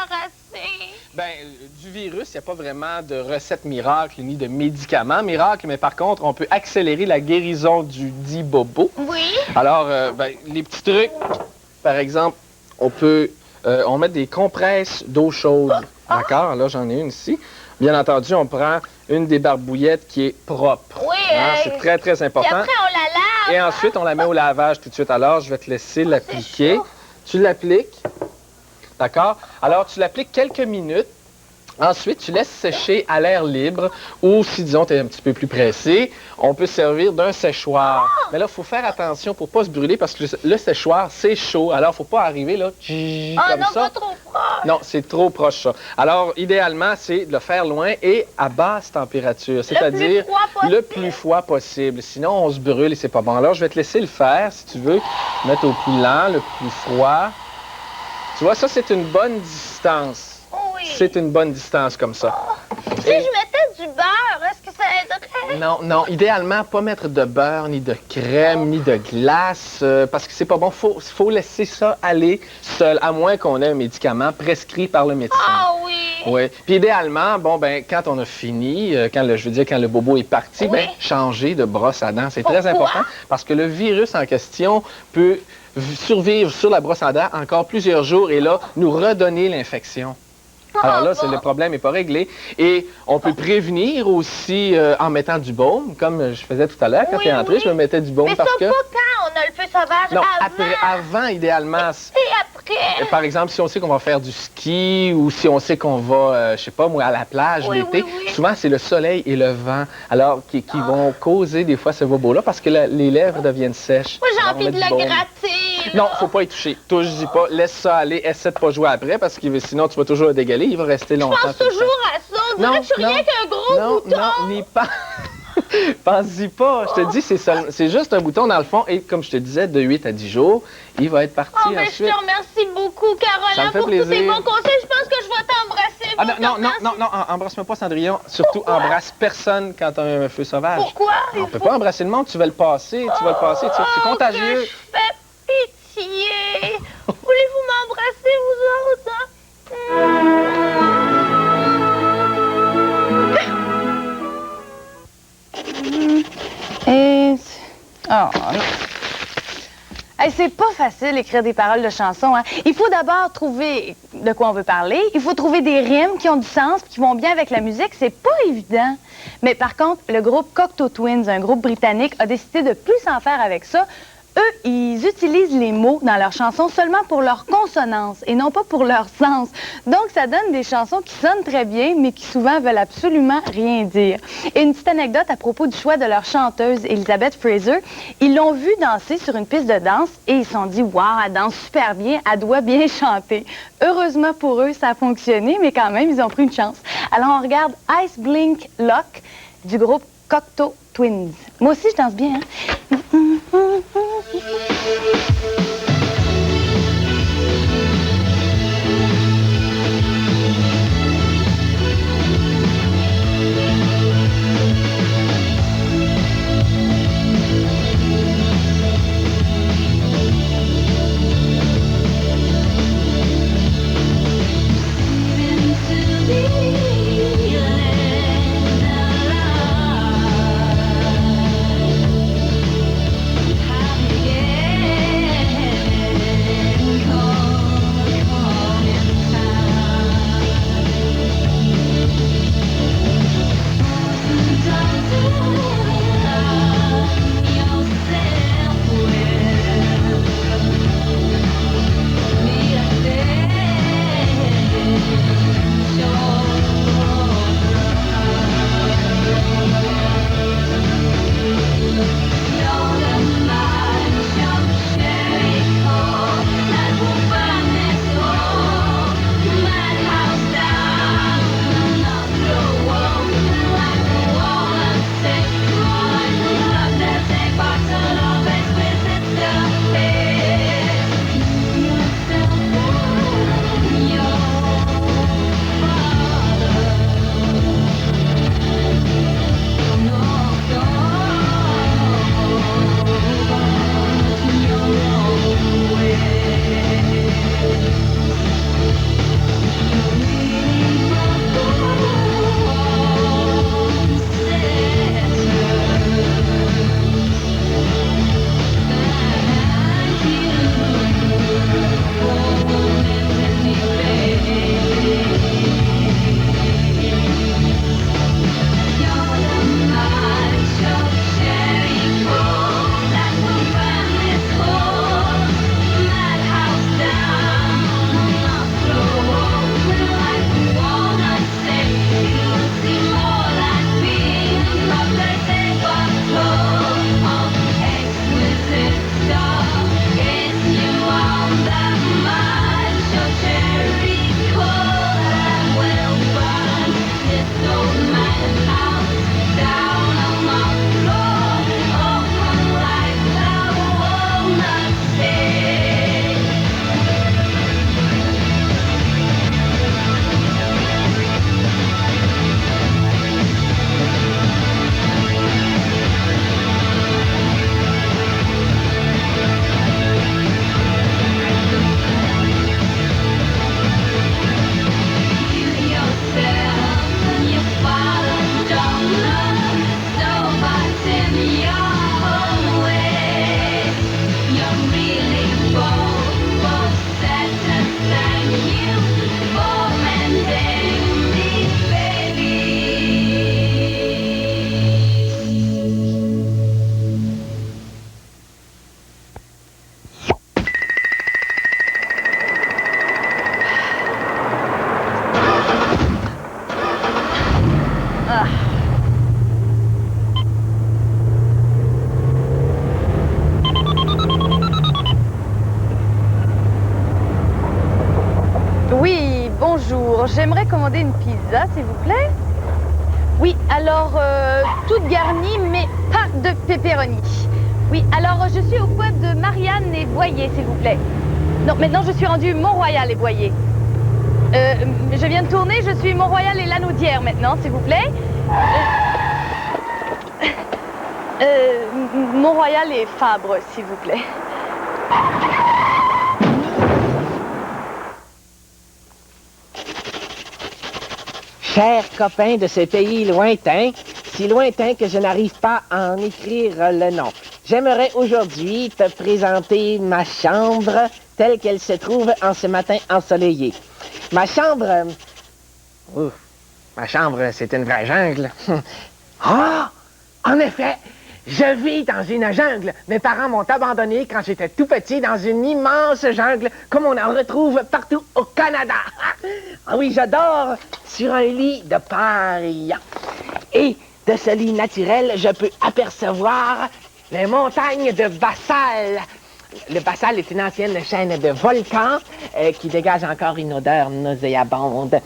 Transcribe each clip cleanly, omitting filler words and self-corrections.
débarrasser? Ben, du virus, il n'y a pas vraiment de recette miracle ni de médicament miracle, mais par contre, on peut accélérer la guérison du dit bobo. Oui. Alors, ben, les petits trucs, par exemple, on met des compresses d'eau chaude. D'accord? Là, j'en ai une ici. Bien entendu, on prend une des barbouillettes qui est propre. Oui. C'est très, très important. Et après, on la lave. Et ensuite, on la met au lavage tout de suite. Alors, je vais te laisser l'appliquer. Tu l'appliques. D'accord? Alors, tu l'appliques quelques minutes. Ensuite, tu laisses sécher à l'air libre ou, si, disons, tu es un petit peu plus pressé, on peut servir d'un séchoir. Mais là, il faut faire attention pour ne pas se brûler parce que le séchoir, c'est chaud. Alors, il ne faut pas arriver là, comme non, ça. pas trop proche. Non, c'est trop proche, ça. Alors, idéalement, c'est de le faire loin et à basse température, c'est-à-dire le plus froid possible. Sinon, on se brûle et c'est pas bon. Alors, je vais te laisser le faire, si tu veux, mettre au plus lent, le plus froid. Tu vois, ça, c'est une bonne distance. Oui. C'est une bonne distance comme ça. Si je mettais du beurre, est-ce que ça aiderait? Non, non, idéalement, pas mettre de beurre, ni de crème, ni de glace, parce que c'est pas bon. Faut laisser ça aller seul, à moins qu'on ait un médicament prescrit par le médecin. Ah oui. Oui. Puis idéalement, bon, ben, quand on a fini, quand le bobo est parti, ben, changer de brosse à dents. C'est très important parce que le virus en question peut survivre sur la brosse à dents encore plusieurs jours et là, nous redonner l'infection. Alors là, le problème n'est pas réglé. Et on peut prévenir aussi en mettant du baume, comme je faisais tout à l'heure. Quand tu es entré, je me mettais du baume mais parce que... Mais ça, pas quand on a le feu sauvage, non, avant. avant, idéalement. Et après. Par exemple, si on sait qu'on va faire du ski ou si on sait qu'on va, je sais pas, moi, à la plage l'été, souvent, c'est le soleil et le vent, alors qui vont causer des fois ce bobo-là parce que les lèvres deviennent sèches. Moi, j'ai envie de la gratter. Non, faut pas y toucher. Touche-y pas. Laisse ça aller. Essaie de pas jouer après parce que sinon, tu vas toujours le dégaler. Il va rester longtemps. Je pense toujours à ça. On dirait que je suis rien qu'un gros bouton. Non, n'y pas. Pense-y pas. Je te dis, c'est juste un bouton dans le fond. Et comme je te disais, de 8 à 10 jours, il va être parti mais ensuite. je te remercie beaucoup, Caroline, pour tous tes bons conseils. Je pense que je vais t'embrasser. Non, embrasse-moi pas, Cendrillon. Surtout, embrasse personne quand tu as un feu sauvage. Pourquoi? On peut pas embrasser le monde. Tu vas le passer. C'est contagieux. Je fais pitié. Voulez-vous m'embrasser, vous autres? Hey, c'est pas facile d'écrire des paroles de chansons, hein? Il faut d'abord trouver de quoi on veut parler. Il faut trouver des rimes qui ont du sens, qui vont bien avec la musique. C'est pas évident. Mais par contre, le groupe Cocteau Twins, un groupe britannique, a décidé de plus s'en faire avec ça. Eux, ils utilisent les mots dans leurs chansons seulement pour leur consonance et non pas pour leur sens. Donc, ça donne des chansons qui sonnent très bien, mais qui souvent veulent absolument rien dire. Et une petite anecdote à propos du choix de leur chanteuse, Elizabeth Fraser. Ils l'ont vue danser sur une piste de danse et ils se sont dit « Wow, elle danse super bien, elle doit bien chanter ». Heureusement pour eux, ça a fonctionné, mais quand même, ils ont pris une chance. Alors, on regarde Ice Blink Lock du groupe Cocteau Twins. Moi aussi, je danse bien, hein? Oui, bonjour. J'aimerais commander une pizza, s'il vous plaît. Oui, alors, toute garnie, mais pas de pepperoni. Oui, alors, je suis au pub de Marianne et Boyer, s'il vous plaît. Non, maintenant, je suis rendue Mont-Royal et Boyer. Je viens de tourner, je suis Mont-Royal et Lanaudière maintenant, s'il vous plaît. Mont-Royal et Fabre, s'il vous plaît. Chers copains de ce pays lointain, si lointain que je n'arrive pas à en écrire le nom, j'aimerais aujourd'hui te présenter ma chambre telle qu'elle se trouve en ce matin ensoleillé. Ma chambre... ma chambre, c'est une vraie jungle. Ah! En effet, je vis dans une jungle. Mes parents m'ont abandonné quand j'étais tout petit dans une immense jungle, comme on en retrouve partout au Canada. Ah oui, j'adore sur un lit de paille. Et de ce lit naturel, je peux apercevoir les montagnes de basalte. Le basalte est une ancienne chaîne de volcans qui dégage encore une odeur nauséabonde.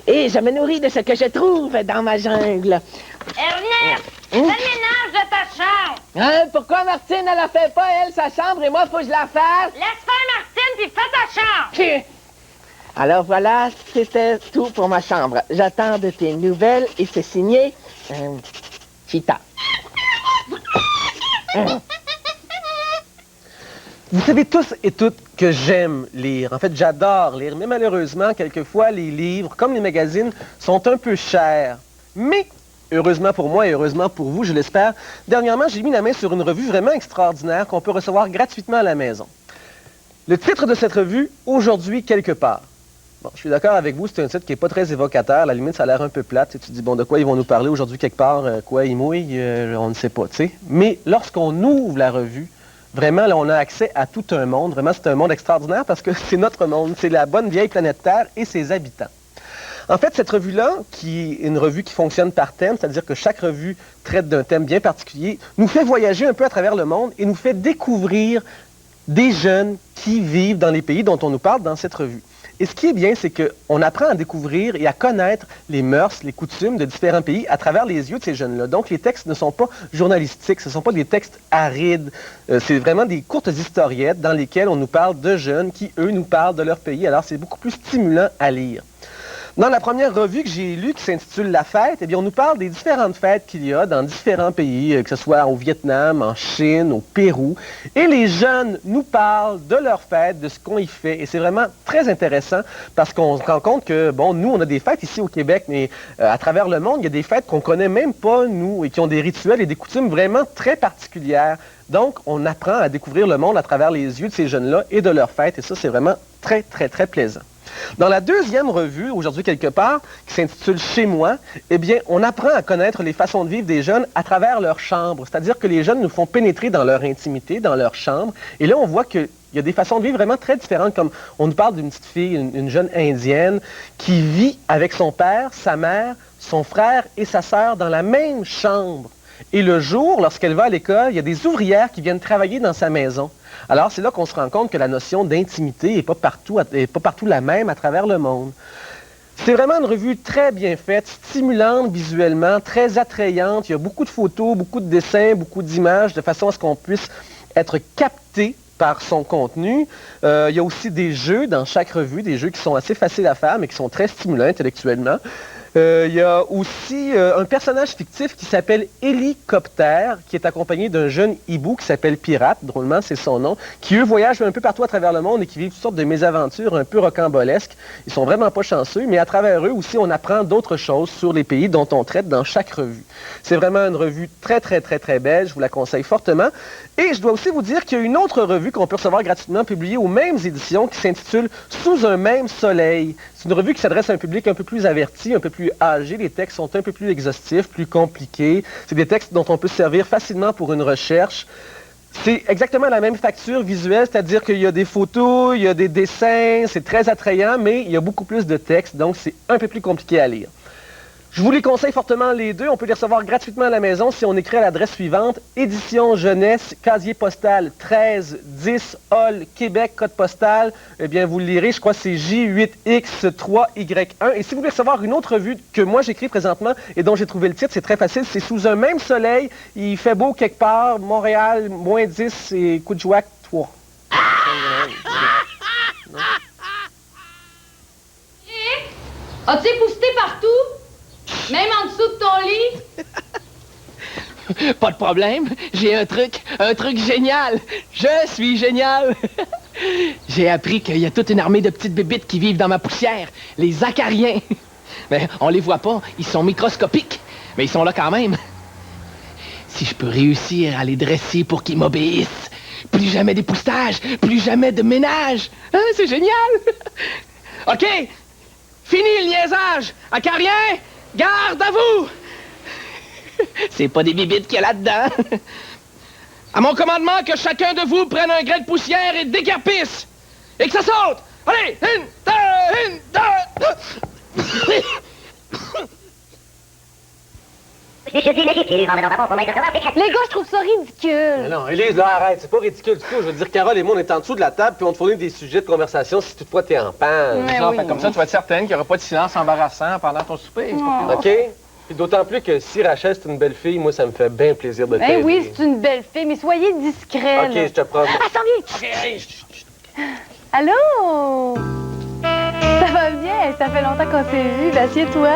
Et je me nourris de ce que je trouve dans ma jungle. Ernest, fais le ménage de ta chambre. Hein? Pourquoi Martine, elle la fait pas, elle, sa chambre, et moi, faut que je la fasse? Laisse faire Martine, puis fais ta chambre. Alors voilà, c'était tout pour ma chambre. J'attends de tes nouvelles et c'est signé Chita. Vous savez tous et toutes que j'aime lire. En fait, j'adore lire. Mais malheureusement, quelquefois, les livres, comme les magazines, sont un peu chers. Mais, heureusement pour moi et heureusement pour vous, je l'espère, dernièrement, j'ai mis la main sur une revue vraiment extraordinaire qu'on peut recevoir gratuitement à la maison. Le titre de cette revue, Aujourd'hui quelque part. Bon, je suis d'accord avec vous, c'est un titre qui n'est pas très évocateur. À la limite, ça a l'air un peu plate. Tu te dis, bon, de quoi ils vont nous parler aujourd'hui quelque part? Quoi, ils mouillent? On ne sait pas, tu sais. Mais lorsqu'on ouvre la revue, vraiment, là, on a accès à tout un monde. Vraiment, c'est un monde extraordinaire parce que c'est notre monde. C'est la bonne vieille planète Terre et ses habitants. En fait, cette revue-là, qui est une revue qui fonctionne par thème, c'est-à-dire que chaque revue traite d'un thème bien particulier, nous fait voyager un peu à travers le monde et nous fait découvrir des jeunes qui vivent dans les pays dont on nous parle dans cette revue. Et ce qui est bien, c'est qu'on apprend à découvrir et à connaître les mœurs, les coutumes de différents pays à travers les yeux de ces jeunes-là. Donc, les textes ne sont pas journalistiques, ce ne sont pas des textes arides. C'est vraiment des courtes historiettes dans lesquelles on nous parle de jeunes qui, eux, nous parlent de leur pays. Alors, c'est beaucoup plus stimulant à lire. Dans la première revue que j'ai lue, qui s'intitule La Fête, eh bien, on nous parle des différentes fêtes qu'il y a dans différents pays, que ce soit au Vietnam, en Chine, au Pérou. Et les jeunes nous parlent de leurs fêtes, de ce qu'on y fait. Et c'est vraiment très intéressant parce qu'on se rend compte que, bon, nous, on a des fêtes ici au Québec, mais à travers le monde, il y a des fêtes qu'on connaît même pas, nous, et qui ont des rituels et des coutumes vraiment très particulières. Donc, on apprend à découvrir le monde à travers les yeux de ces jeunes-là et de leurs fêtes. Et ça, c'est vraiment très, très, très plaisant. Dans la deuxième revue, Aujourd'hui quelque part, qui s'intitule Chez moi, eh bien, on apprend à connaître les façons de vivre des jeunes à travers leur chambre. C'est-à-dire que les jeunes nous font pénétrer dans leur intimité, dans leur chambre. Et là, on voit qu'il y a des façons de vivre vraiment très différentes, comme on nous parle d'une petite fille, une jeune indienne, qui vit avec son père, sa mère, son frère et sa sœur dans la même chambre. Et le jour, lorsqu'elle va à l'école, il y a des ouvrières qui viennent travailler dans sa maison. Alors, c'est là qu'on se rend compte que la notion d'intimité n'est pas partout la même à travers le monde. C'est vraiment une revue très bien faite, stimulante visuellement, très attrayante. Il y a beaucoup de photos, beaucoup de dessins, beaucoup d'images, de façon à ce qu'on puisse être capté par son contenu. Il y a aussi des jeux dans chaque revue, des jeux qui sont assez faciles à faire, mais qui sont très stimulants intellectuellement. Il y a aussi un personnage fictif qui s'appelle Hélicoptère, qui est accompagné d'un jeune hibou qui s'appelle Pirate, drôlement c'est son nom, qui eux voyagent un peu partout à travers le monde et qui vivent toutes sortes de mésaventures un peu rocambolesques. Ils sont vraiment pas chanceux, mais à travers eux aussi on apprend d'autres choses sur les pays dont on traite dans chaque revue. C'est vraiment une revue très très très très belle, je vous la conseille fortement. Et je dois aussi vous dire qu'il y a une autre revue qu'on peut recevoir gratuitement, publiée aux mêmes éditions, qui s'intitule Sous un même soleil. C'est une revue qui s'adresse à un public un peu plus averti, un peu plus âgé. Les textes sont un peu plus exhaustifs, plus compliqués. C'est des textes dont on peut se servir facilement pour une recherche. C'est exactement la même facture visuelle, c'est-à-dire qu'il y a des photos, il y a des dessins, c'est très attrayant, mais il y a beaucoup plus de texte, donc c'est un peu plus compliqué à lire. Je vous les conseille fortement les deux. On peut les recevoir gratuitement à la maison si on écrit à l'adresse suivante. Édition Jeunesse, casier postal 13 10 Hall, Québec, code postal. Eh bien, vous le lirez, je crois que c'est J8X3Y1. Et si vous voulez recevoir une autre revue que moi j'écris présentement et dont j'ai trouvé le titre, c'est très facile. C'est Sous un même soleil. Il fait beau quelque part. Montréal, -10 et Coudjouac, 3. As-tu épousseté partout? Même en dessous de ton lit? Pas de problème, j'ai un truc génial. Je suis génial. J'ai appris qu'il y a toute une armée de petites bébites qui vivent dans ma poussière, les acariens. Mais on les voit pas, ils sont microscopiques, mais ils sont là quand même. Si je peux réussir à les dresser pour qu'ils m'obéissent, plus jamais d'époussetage, plus jamais de ménage. Hein, c'est génial. OK, fini le niaisage. Acariens, garde à vous. C'est pas des bibites qu'il y a là-dedans. À mon commandement, que chacun de vous prenne un grain de poussière et décarpisse. Et que ça saute. Allez, une, deux. Les gars, je trouve ça ridicule. Non, Élise, là, arrête, c'est pas ridicule du tout. Je veux dire, Carole et moi, on est en dessous de la table, puis on te fournit des sujets de conversation si toutefois t'es en panne. Mais Non, oui. fait comme ça, tu vas être certaine qu'il n'y aura pas de silence embarrassant pendant ton souper. OK? Puis d'autant plus que si Rachel, c'est une belle fille, moi, ça me fait bien plaisir de t'aider. Eh oui, c'est une belle fille, mais soyez discret. OK, là. je te promets. Ah, s'en vient! Allô? Ça va bien? Ça fait longtemps qu'on s'est vu. Ben, assieds-toi.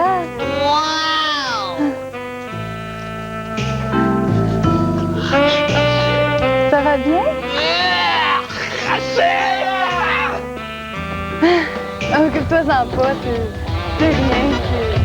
Ça va bien? Occupe-toi-en pas, c'est rien.